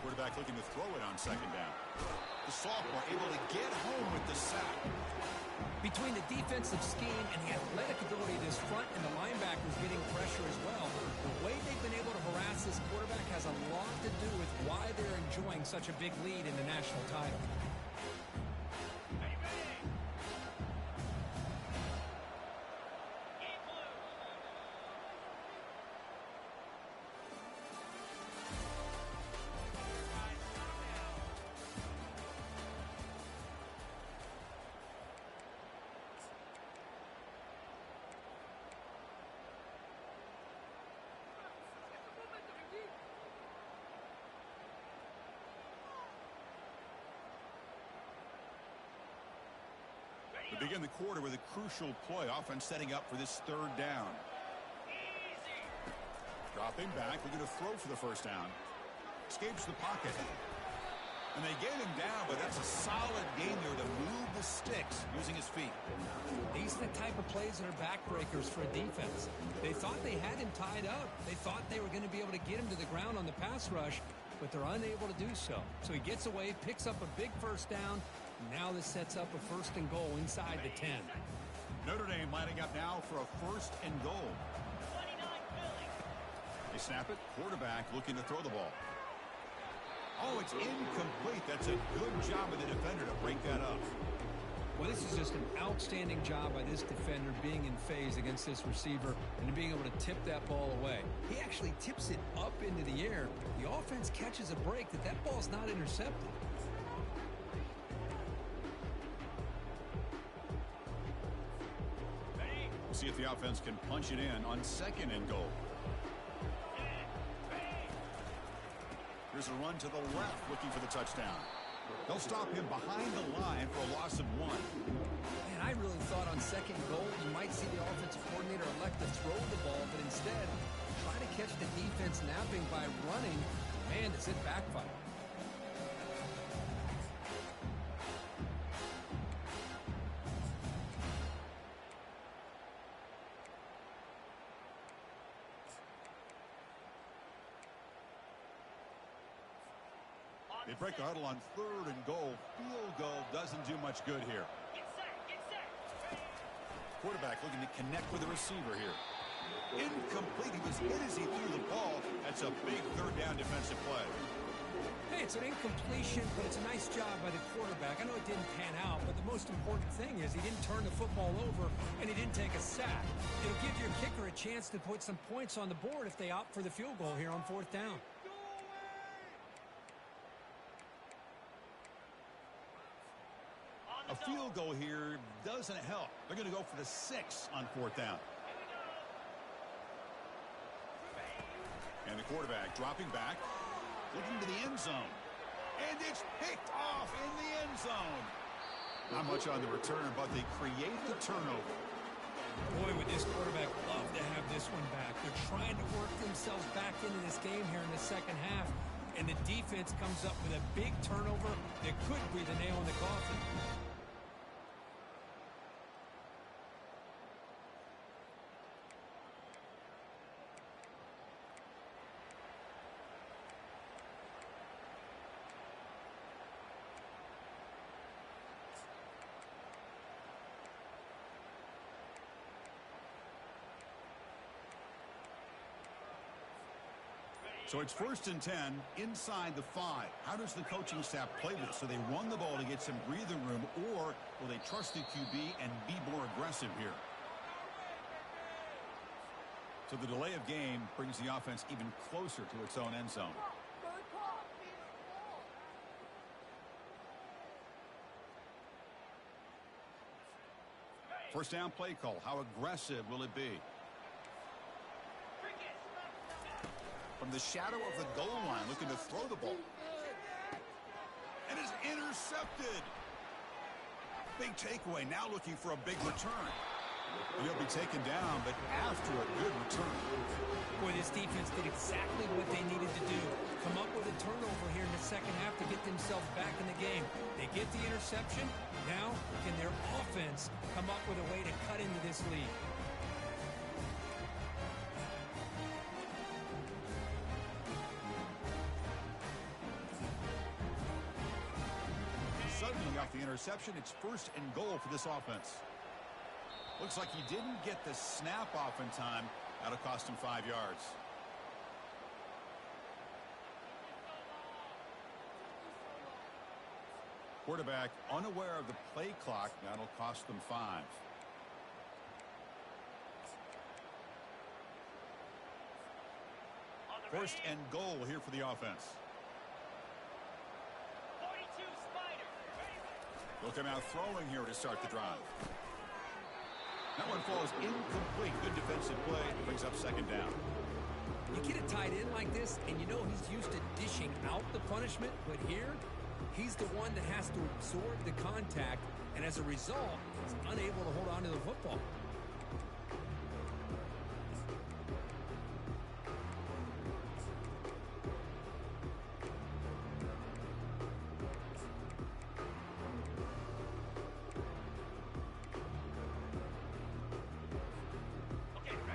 Quarterback looking to throw it on second down. The sophomore able to get home with the sack. Between the defensive scheme and the athletic ability of this front and the linebackers getting pressure as well, the way they've been able to harass this quarterback has a lot to do with why they're enjoying such a big lead in the national title. We begin the quarter with a crucial play. Offense setting up for this third down. Dropping back, looking to throw for the first down. Escapes the pocket. And they get him down, but that's a solid game there to move the sticks using his feet. These are the type of plays that are backbreakers for a defense. They thought they had him tied up. They thought they were going to be able to get him to the ground on the pass rush, but they're unable to do so. So he gets away, picks up a big first down. Now this sets up a first and goal inside the 10. Notre Dame lining up now for a first and goal. They snap it. Quarterback looking to throw the ball. Oh, it's incomplete. That's a good job of the defender to break that up. Well, this is just an outstanding job by this defender being in phase against this receiver and being able to tip that ball away. He actually tips it up into the air. The offense catches a break that ball's not intercepted. We'll see if the offense can punch it in on second and goal. Here's a run to the left looking for the touchdown. They'll stop him behind the line for a loss of 1. Man, I really thought on second goal you might see the offensive coordinator elect to throw the ball, but instead try to catch the defense napping by running. Man, does it backfire. They break the huddle on third and goal. Field goal doesn't do much good here. Quarterback looking to connect with the receiver here. Incomplete. He was hit as he threw the ball. That's a big third down defensive play. Hey, it's an incompletion, but it's a nice job by the quarterback. I know it didn't pan out, but the most important thing is he didn't turn the football over and he didn't take a sack. It'll give your kicker a chance to put some points on the board if they opt for the field goal here on fourth down. A field goal here doesn't help. They're going to go for the 6 on fourth down. And the quarterback dropping back, looking to the end zone. And it's picked off in the end zone. Not much on the return, but they create the turnover. Boy, would this quarterback love to have this one back. They're trying to work themselves back into this game here in the second half. And the defense comes up with a big turnover that could be the nail in the coffin. So it's first and 10 inside the 5. How does the coaching staff play this? So they run the ball to get some breathing room, or will they trust the QB and be more aggressive here? So the delay of game brings the offense even closer to its own end zone. First down play call. How aggressive will it be? From the shadow of the goal line, looking to throw the ball. And it's intercepted. Big takeaway. Now looking for a big return. He'll be taken down, but after a good return. Boy, this defense did exactly what they needed to do. Come up with a turnover here in the second half to get themselves back in the game. They get the interception. Now, can their offense come up with a way to cut into this lead? Suddenly off the interception, it's first and goal for this offense. Looks like he didn't get the snap off in time. That'll cost him 5 yards. Quarterback unaware of the play clock. That'll cost them 5. First and goal here for the offense. They'll come out throwing here to start the drive. That one falls incomplete. Good defensive play. Brings up second down. You get a tight end like this, and you know he's used to dishing out the punishment, but here, he's the one that has to absorb the contact, and as a result, he's unable to hold on to the football.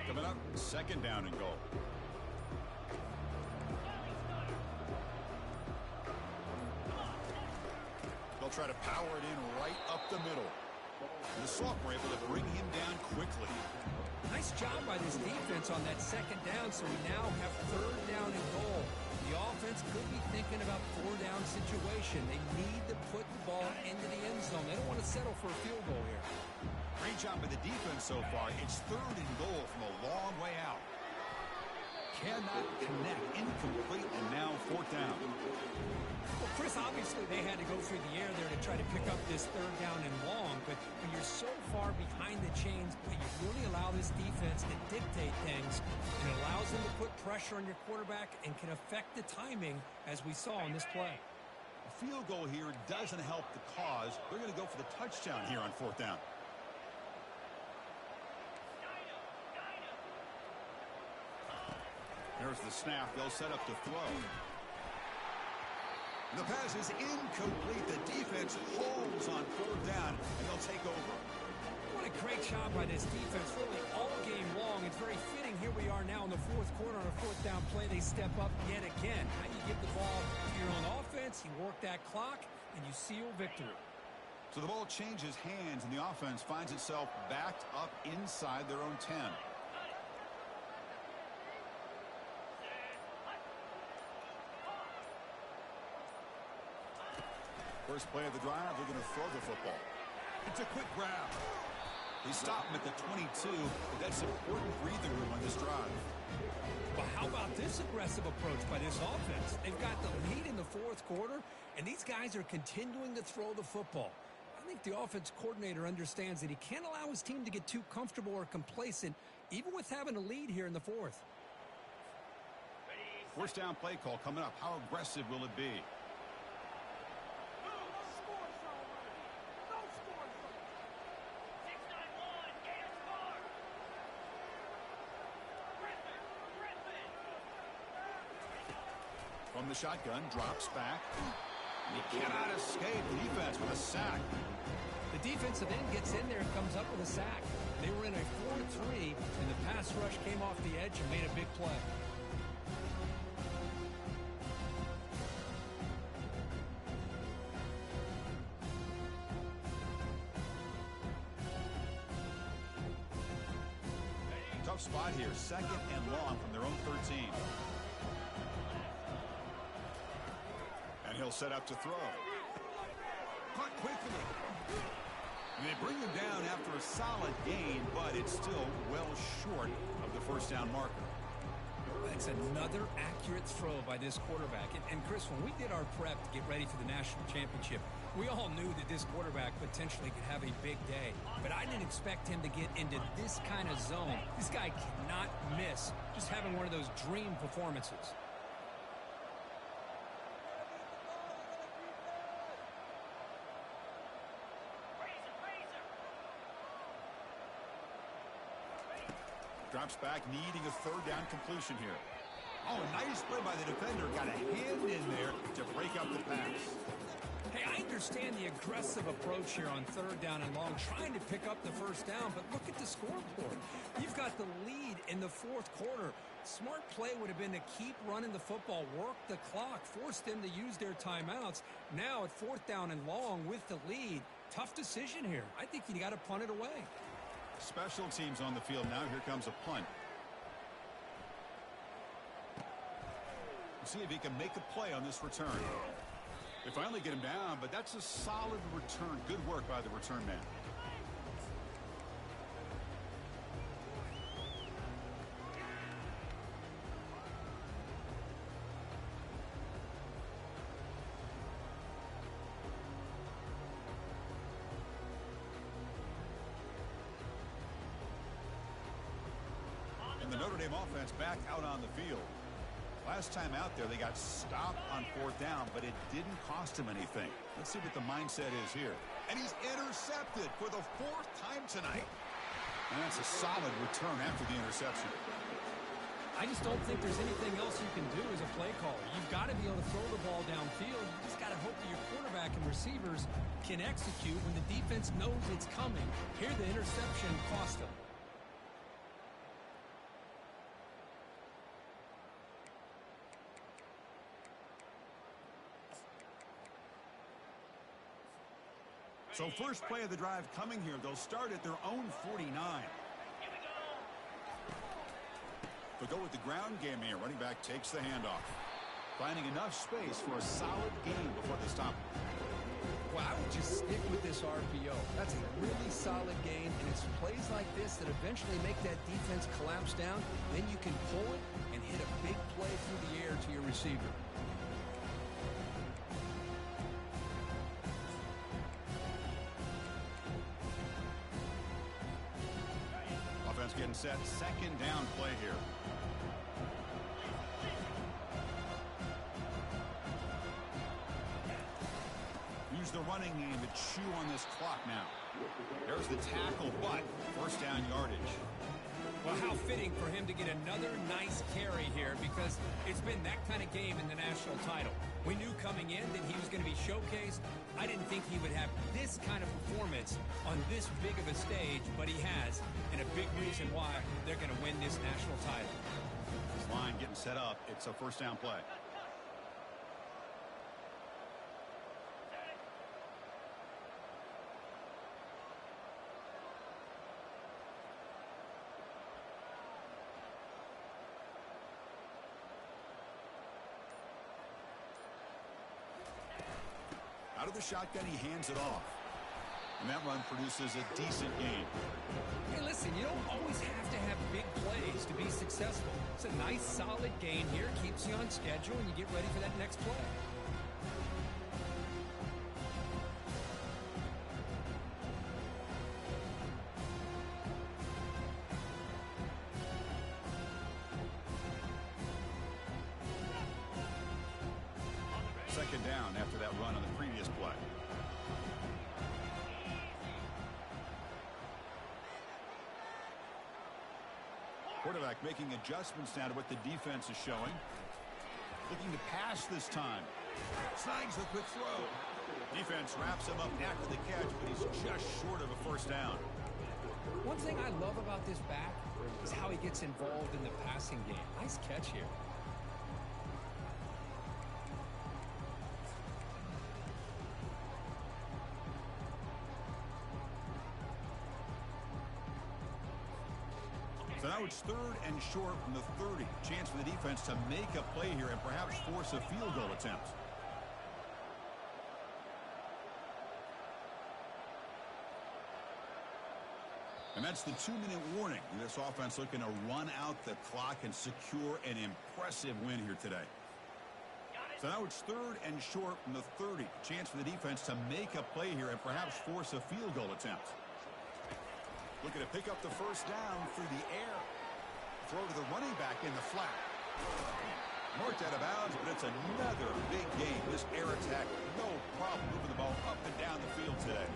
Coming up, second down and goal. They'll try to power it in right up the middle. And the sophomore able to bring him down quickly. Nice job by this defense on that second down, so we now have third down and goal. The offense could be thinking about four-down situation. They need to put the ball into the end zone. They don't want to settle for a field goal here. Great job by the defense so far. It's third and goal from a long way out. Cannot connect. Incomplete, and now fourth down. Well, Chris, obviously they had to go through the air there to try to pick up this third down and long, but when you're so far behind the chains, you really allow this defense to dictate things, and it allows them to put pressure on your quarterback and can affect the timing, as we saw in this play. A field goal here doesn't help the cause. They're going to go for the touchdown here on fourth down. There's the snap. They'll set up to throw. The pass is incomplete. The defense holds on fourth down, and they'll take over. What a great job by this defense, really all game long. It's very fitting. Here we are now in the fourth quarter on a fourth down play. They step up yet again. How you give the ball to your own offense, you work that clock, and you seal victory. So the ball changes hands, and the offense finds itself backed up inside their own 10. First play of the drive, they're going to throw the football. It's a quick grab. They stop him at the 22, but that's important breathing room on this drive. Well, how about this aggressive approach by this offense? They've got the lead in the fourth quarter, and these guys are continuing to throw the football. I think the offense coordinator understands that he can't allow his team to get too comfortable or complacent, even with having a lead here in the fourth. First down play call coming up. How aggressive will it be? From the shotgun, drops back. He cannot escape the defense with a sack. The defensive end gets in there and comes up with a sack. They were in a 4-3, and the pass rush came off the edge and made a big play. Tough spot here, second and long from their own 13. And he'll set up to throw. Caught quickly. And they bring him down after a solid gain, but it's still well short of the first down marker. That's another accurate throw by this quarterback. And Chris, when we did our prep to get ready for the national championship, We all knew that this quarterback potentially could have a big day, but I didn't expect him to get into this kind of zone. This guy cannot miss, just having one of those dream performances. Drops back, needing a third down completion here. Oh, nice play by the defender. Got a hand in there to break up the pass. Hey, I understand the aggressive approach here on third down and long, trying to pick up the first down, but look at the scoreboard. You've got the lead in the fourth quarter. Smart play would have been to keep running the football, work the clock, force them to use their timeouts. Now at fourth down and long with the lead, tough decision here. I think you got to punt it away. Special teams on the field now. Here comes a punt. See if he can make a play on this return. They finally get him down, but that's a solid return. Good work by the return man. And the Notre Dame offense back out on the field. Last time out there, they got stopped on fourth down, but it didn't cost him anything. Let's see what the mindset is here. And he's intercepted for the fourth time tonight. And that's a solid return after the interception. I just don't think there's anything else you can do as a play caller. You've got to be able to throw the ball downfield. You just got to hope that your quarterback and receivers can execute when the defense knows it's coming. Here, the interception cost them. So first play of the drive coming here. They'll start at their own 49. They'll go with the ground game here. Running back takes the handoff. Finding enough space for a solid gain before they stop him. Well, I would just stick with this RPO. That's a really solid gain, and it's plays like this that eventually make that defense collapse down. Then you can pull it and hit a big play through the air to your receiver. Getting set, second down play here. Use the running game to chew on this clock now. There's the tackle, but first down yardage. Well, how fitting for him to get another nice carry here, because it's been that kind of game in the national title. We knew coming in that he was going to be showcased. I didn't think he would have this kind of performance on this big of a stage, but he has, and a big reason why they're going to win this national title. This line getting set up. It's a first down play. Out of the shotgun, he hands it off. And that run produces a decent gain. Hey, listen, you don't always have to have big plays to be successful. It's a nice, solid gain here. Keeps you on schedule, and you get ready for that next play. Second down after that run on the previous play. Quarterback making adjustments now to what the defense is showing. Looking to pass this time. Snags the quick throw. Defense wraps him up after the catch, but he's just short of a first down. One thing I love about this back is how he gets involved in the passing game. Nice catch here. So now it's third and short from the 30. Chance for the defense to make a play here and perhaps force a field goal attempt. And that's the 2-minute warning. This offense looking to run out the clock and secure an impressive win here today. So now it's 3rd and short from the 30. Chance for the defense to make a play here and perhaps force a field goal attempt. Looking to pick up the first down through the air. Throw to the running back in the flat. Marked out of bounds, but it's another big game. This air attack, no problem moving the ball up and down the field today.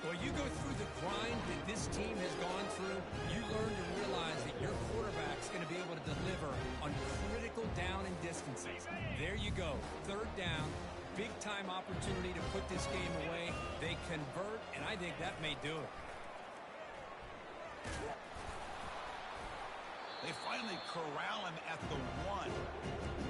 Well, you go through the grind that this team has gone through, you learn to realize that your quarterback's going to be able to deliver on critical down and distances. There you go. 3rd down, big-time opportunity to put this game away. They convert, and I think that may do it. They finally corral him at the 1.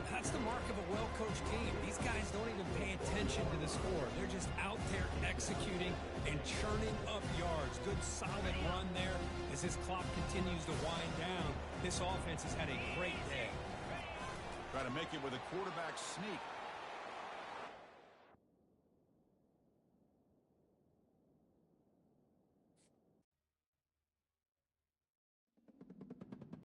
That's the mark of a well-coached team. These guys don't even pay attention to the score. They're just out there executing and churning up yards. Good, solid run there. As this clock continues to wind down, this offense has had a great day. Try to make it with a quarterback sneak.